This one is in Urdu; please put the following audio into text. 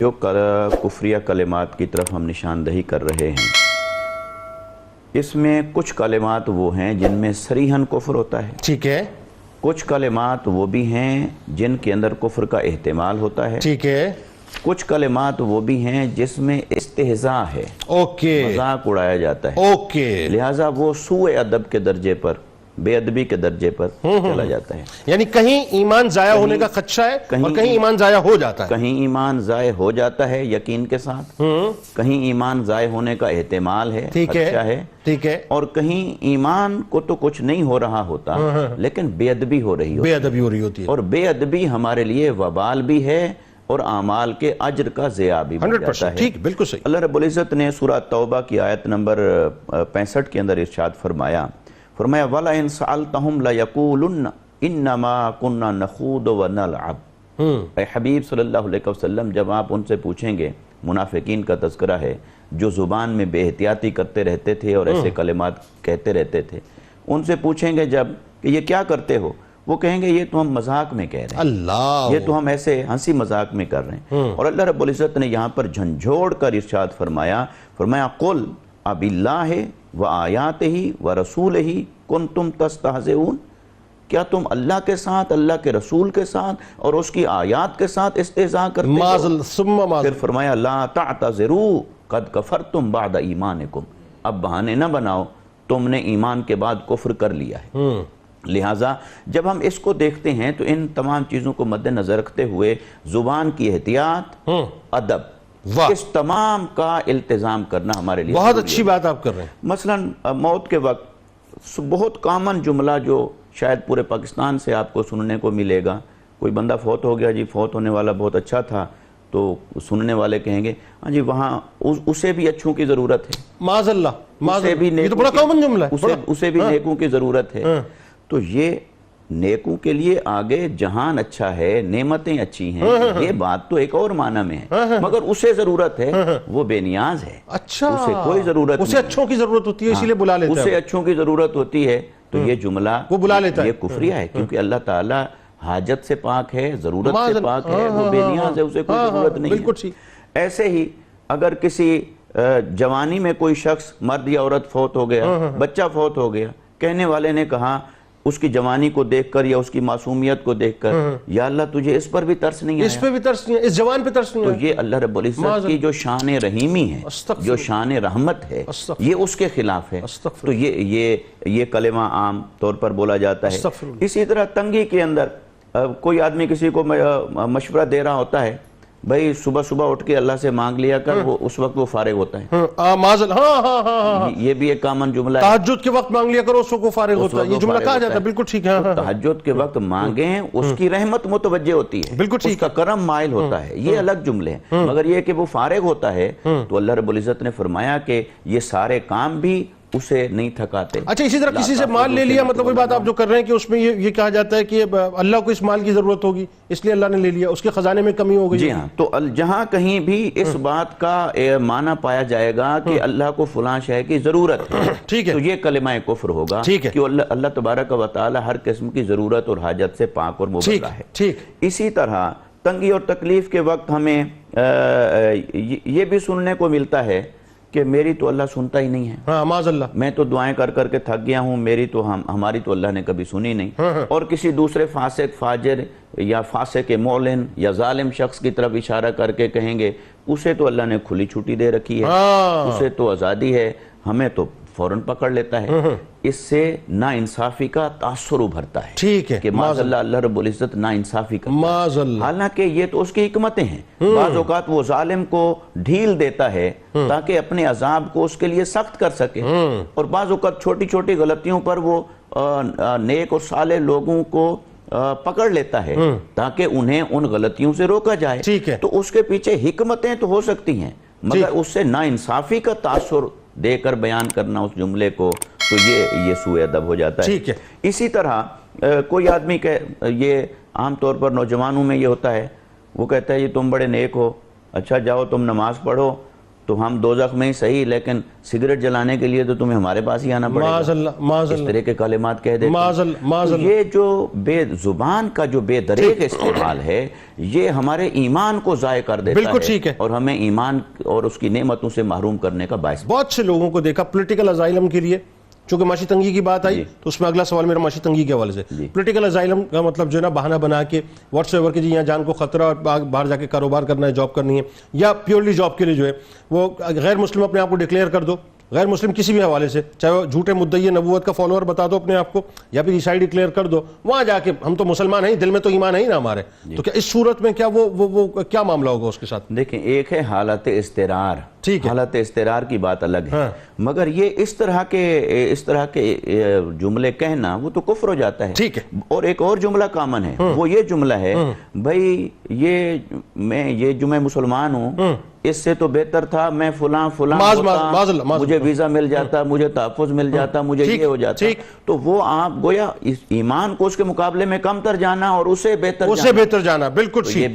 جو کفریہ کلمات کی طرف ہم نشاندہی کر رہے ہیں، اس میں کچھ کلمات وہ ہیں جن میں صریحاً کفر ہوتا ہے، ٹھیک ہے، کچھ کلمات وہ بھی ہیں جن کے اندر کفر کا احتمال ہوتا ہے، ٹھیک ہے، کچھ کلمات وہ بھی ہیں جس میں استہزاء ہے، اوکے، مذاق اڑایا جاتا ہے، اوکے، لہٰذا وہ سوء ادب کے درجے پر، بے ادبی کے درجے پر چلا جاتا ہے۔ یعنی کہیں ایمان ضائع ہونے کا خدشہ ہے اور کہیں ایمان ضائع ہو جاتا ہے، کہیں ایمان ضائع ہو جاتا ہے یقین کے ساتھ، کہیں ایمان ضائع ہونے کا احتمال ہے، ٹھیک ہے، خدشہ ہے، ٹھیک ہے، اور کہیں ایمان کو تو کچھ نہیں ہو رہا ہوتا لیکن بے ادبی ہو رہی ہوتی بے ادبی ہو رہی ہوتی ہے، اور بے ادبی ہمارے لیے وبال بھی ہے اور اعمال کے اجر کا ضیاع بھی بن جاتا ہے۔ ٹھیک، بالکل صحیح، اللہ رب العزت نے سورہ توبہ کی آیت نمبر 65 کے اندر ارشاد فرمایا وَلَئِن سَأَلْتَهُمْ لَيَقُولُنَّ إِنَّمَا كُنَّا نَخُوضُ وَنَلْعَبُ۔ اے حبیب صلی اللہ علیہ وسلم، جب آپ ان سے پوچھیں گے، منافقین کا تذکرہ ہے جو زبان میں بے احتیاطی کرتے رہتے تھے اور ایسے کلمات کہتے رہتے تھے، ان سے پوچھیں گے جب کہ یہ کیا کرتے ہو، وہ کہیں گے یہ تو ہم مذاق میں کہہ رہے ہیں، اللہ، یہ تو ہم ایسے ہنسی مذاق میں کر رہے ہیں۔ اور اللہ رب العزت نے یہاں پر جھنجھوڑ کر ارشاد فرمایا قُلْ أَبِاللَّهِ وَآيَاتِهِ وَرَسُولِهِ كُنْتُمْ تَسْتَهْزِئُونَ، کیا تم اللہ کے ساتھ، اللہ کے رسول کے ساتھ اور اس کی آیات کے ساتھ استہزاء کرتے ہو؟ پھر فرمایا لَا تَعْتَذِرُوا قَدْ كَفَرْتُمْ بَعْدَ إِيمَانِكُمْ، اب بہانے نہ بناؤ، تم نے ایمان کے بعد کفر کر لیا ہے۔ لہٰذا جب ہم اس کو دیکھتے ہیں تو ان تمام چیزوں کو مد نظر رکھتے ہوئے زبان کی احتیاط، ادب، اس تمام کا التزام کرنا ہمارے لیے بہت اچھی بات آپ کر رہے ہیں۔ مثلا موت کے وقت بہت کامن جملہ جو شاید پورے پاکستان سے آپ کو سننے کو ملے گا، کوئی بندہ فوت ہو گیا، جی فوت ہونے والا بہت اچھا تھا، تو سننے والے کہیں گے ہاں جی وہاں اسے بھی اچھوں کی ضرورت ہے، معاذ اللہ، یہ تو بڑا نیکوں کامن جملہ ہے، اسے بھی نیکوں کی ضرورت ہے۔ تو یہ نیکوں کے لیے آگے جہان اچھا ہے، نعمتیں اچھی ہیں، یہ بات تو ایک اور معنی میں ہے، مگر اسے ضرورت ہے، وہ بے نیاز ہے، اچھا، اسے کوئی ضرورت نہیں، اسے اچھوں کی ضرورت ہوتی ہے، اسی لیے بلا لیتا ہے، اسے اچھوں کی ضرورت ہوتی ہے، تو یہ جملہ وہ بلا لیتا ہے، یہ کفریہ ہے، کیونکہ اللہ تعالیٰ حاجت سے پاک ہے، ضرورت سے پاک ہے، وہ بے نیاز ہے، اسے کوئی ضرورت نہیں ہے۔ بالکل ٹھیک۔ ایسے ہی اگر کسی جوانی میں کوئی شخص، مرد یا عورت فوت ہو گیا، بچہ فوت ہو گیا، کہنے والے نے کہا اس کی جوانی کو دیکھ کر یا اس کی معصومیت کو دیکھ کر یا اللہ تجھے اس پر بھی ترس نہیں آیا، اس پہ بھی ترس نہیں ہے، اس جوان پہ ترس نہیں تو ہے، یہ اللہ رب العزت کی جو شان رحیمی ہے، جو شان رحمت ہے، یہ اس کے خلاف ہے۔ تو یہ کلمہ عام طور پر بولا جاتا ہے۔ اسی طرح تنگی کے اندر کوئی آدمی کسی کو مشورہ دے رہا ہوتا ہے، بھائی صبح صبح اٹھ کے اللہ سے مانگ لیا کر، وہ اس وقت وہ فارغ ہوتا ہے، یہ بھی ایک کامن جملہ ہے۔ تہجد کے وقت مانگ لیا کرو، اس کو فارغ ہوتا ہے، یہ جملہ کہا جاتا ہے، بالکل ٹھیک ہے۔ تہجد کے وقت مانگیں، اس کی رحمت متوجہ ہوتی ہے، بالکل ٹھیک، اس کا کرم مائل ہوتا ہے، یہ الگ جملے ہیں، مگر یہ کہ وہ فارغ ہوتا ہے تو اللہ رب العزت نے فرمایا کہ یہ سارے کام بھی اسے نہیں تھکاتے۔ اچھا، اسی طرح کسی سے مال لے لیا، مطلب وہی بات آپ جو کر رہے ہیں کہ اس میں یہ کہا جاتا ہے کہ اللہ کو اس مال کی ضرورت ہوگی، اس لیے اللہ نے لے لیا، اس کے خزانے میں کمی ہو گئی۔ جی ہاں، تو جہاں کہیں بھی اس بات کا معنی پایا جائے گا کہ اللہ کو فلاں شے کی ضرورت ہے، ٹھیک ہے، تو یہ کلمہ کفر ہوگا، کہ اللہ تبارک و تعالی ہر قسم کی ضرورت اور حاجت سے پاک اور مبرہ ہے۔ ٹھیک۔ اسی طرح تنگی اور تکلیف کے وقت ہمیں یہ بھی سننے کو ملتا ہے کہ میری تو اللہ سنتا ہی نہیں ہے، ہاں معاذ اللہ، میں تو دعائیں کر کر کے تھک گیا ہوں، ہماری تو اللہ نے کبھی سنی نہیں۔ اور کسی دوسرے فاسق، فاجر یا فاسق معلن یا ظالم شخص کی طرف اشارہ کر کے کہیں گے اسے تو اللہ نے کھلی چھٹی دے رکھی ہے، اسے تو آزادی ہے، ہمیں تو فوراً پکڑ لیتا ہے۔ اس سے ناانصافی کا تاثر ابھرتا ہے، ٹھیک ہے، کہ معاذ اللہ رب العزت ناانصافی کرتا ہے، معاذ اللہ، حالانکہ یہ تو اس کی حکمتیں ہیں۔ بعض اوقات وہ ظالم کو ڈھیل دیتا ہے تاکہ اپنے عذاب کو اس کے لیے سخت کر سکے، اور بعض اوقات چھوٹی چھوٹی غلطیوں پر وہ نیک اور صالح لوگوں کو پکڑ لیتا ہے تاکہ انہیں ان غلطیوں سے روکا جائے۔ ٹھیک ہے، تو اس کے پیچھے حکمتیں تو ہو سکتی ہیں، مگر اس سے ناانصافی کا تاثر دے کر بیان کرنا اس جملے کو، تو یہ سوء ادب ہو جاتا ہے۔ ٹھیک ہے، اسی طرح کوئی آدمی یہ عام طور پر نوجوانوں میں یہ ہوتا ہے، وہ کہتا ہے یہ تم بڑے نیک ہو، اچھا جاؤ تم نماز پڑھو، تو ہم دوزخ میں ہی صحیح، لیکن سگریٹ جلانے کے لیے تو تمہیں ہمارے پاس ہی آنا پڑے گا، معاذ اللہ، معاذ اس اللہ، طرح کے کلمات کہہ دیتے معاذ اللہ، معاذ تو اللہ۔ یہ جو بے زبان کا جو بے دریغ استعمال ہے، یہ ہمارے ایمان کو ضائع کر دیتا بالکل ٹھیک ہے، اور ہمیں ایمان اور اس کی نعمتوں سے محروم کرنے کا باعث۔ بہت سے لوگوں کو دیکھا پولیٹیکل ازائلم کے لیے، چونکہ معاشی تنگی کی بات آئی تو اس میں اگلا سوال میرا معاشی تنگی کے حوالے سے۔ پولیٹیکل ازائلم کا مطلب جو ہے نا بہانہ بنا کے واٹس ایور کے جی یہاں جان کو خطرہ اور باہر جا کے کاروبار کرنا ہے، جاب کرنی ہے، یا پیورلی جاب کے لیے جو ہے وہ غیر مسلم اپنے آپ کو ڈکلیئر کر دو، غیر مسلم کسی بھی حوالے سے، چاہے وہ جھوٹے مدعی نبوت کا فالوور بتا دو اپنے آپ کو، یا پھر عیسائی ڈکلیئر کر دو، وہاں جا کے ہم تو مسلمان ہیں، دل میں تو ایمان ہے ہی نا ہمارے، تو کیا اس صورت میں کیا وہ کیا معاملہ ہوگا اس کے ساتھ؟ دیکھیں، ایک ہے حالت استرار، ٹھیک ہے، حالت استرار کی بات الگ ہے، مگر یہ اس طرح کے جملے کہنا وہ تو کفر ہو جاتا ہے۔ ٹھیک ہے، اور ایک اور جملہ کامن ہے، وہ یہ جملہ ہے بھائی یہ جو میں مسلمان ہوں اس سے تو بہتر تھا میں فلاں ہوتا، مجھے ویزا مل جاتا، مجھے تحفظ مل جاتا، مجھے یہ ہو جاتا، تو وہ آپ گویا ایمان کو اس کے مقابلے میں کم تر جانا اور اسے بہتر جانا، بالکل ٹھیک۔